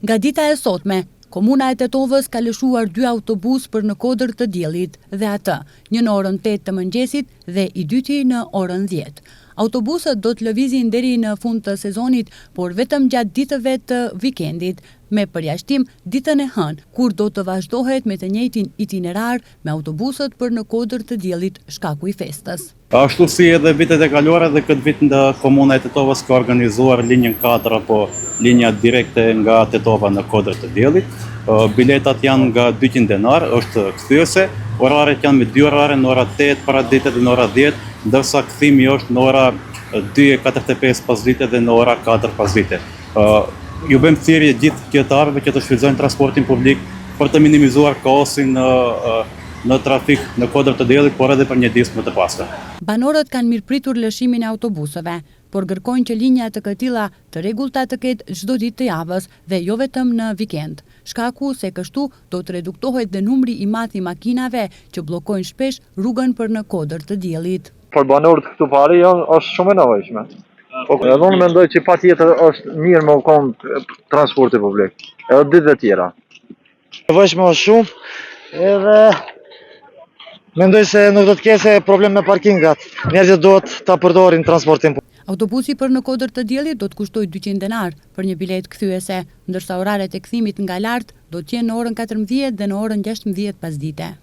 Nga dita e sotme, Komuna e Tetovës ka lëshuar 2 autobus për në Kodër të diellit dhe atë, një në orën 8 të mëngjesit dhe i dyti në orën 10. Autobusët do të lëvizin deri në fund të sezonit, por vetëm gjatë ditëve të vikendit, me përjashtim ditën e hënë, kur do të vazhdohet me të njëjtin itinerar me autobusët për në Kodër të diellit shkaku i festës. Ashtu si edhe vitet e kaluara dhe këtë vit në Komuna e Tetovës ka organizuar linjën 4 apo linja direkte nga Tetova në Kodër të diellit. Biletat janë nga 200 denar, është kthyese, oraret janë me 2 orare në ora 8 paradite dhe në ora 10, ndërsa kthimi është në ora 2:45 pasdite dhe në ora 4 pasdite. Ju bëjmë thirrje gjithë qytetarëve që të shfrytëzojnë transportin publik për të minimizuar kaosin në trafik në Kodër të diellit, por edhe për një ditë më të pastër. Banorët kanë mirëpritur lëshimin e autobusëve, por kërkojnë që linja të këtilla të rregullta të ketë çdo ditë të javës dhe jo vetëm në vikend. Shkaku se kështu do të reduktohet dhe numri i madh i makinave që bllokojnë shpesh rrugën për në Kodër të diellit. Për banorët këtu pari është shumë e nevojshme. Edhe unë mendoj që patjetër është mirë me kon transporti publik, edhe ditëve tjera. Nevojshme është shumë edhe mendoj se nuk do të kese problem me parkingat. Njerëzit duhet ta përdorin transportin. Autobusi për në Kodër të diellit do të kushtoj 200 denar për një bilet kthyese, ndërsa oraret e kthimit nga lart do të jenë në orën 14 dhe në orën 16 pasdite.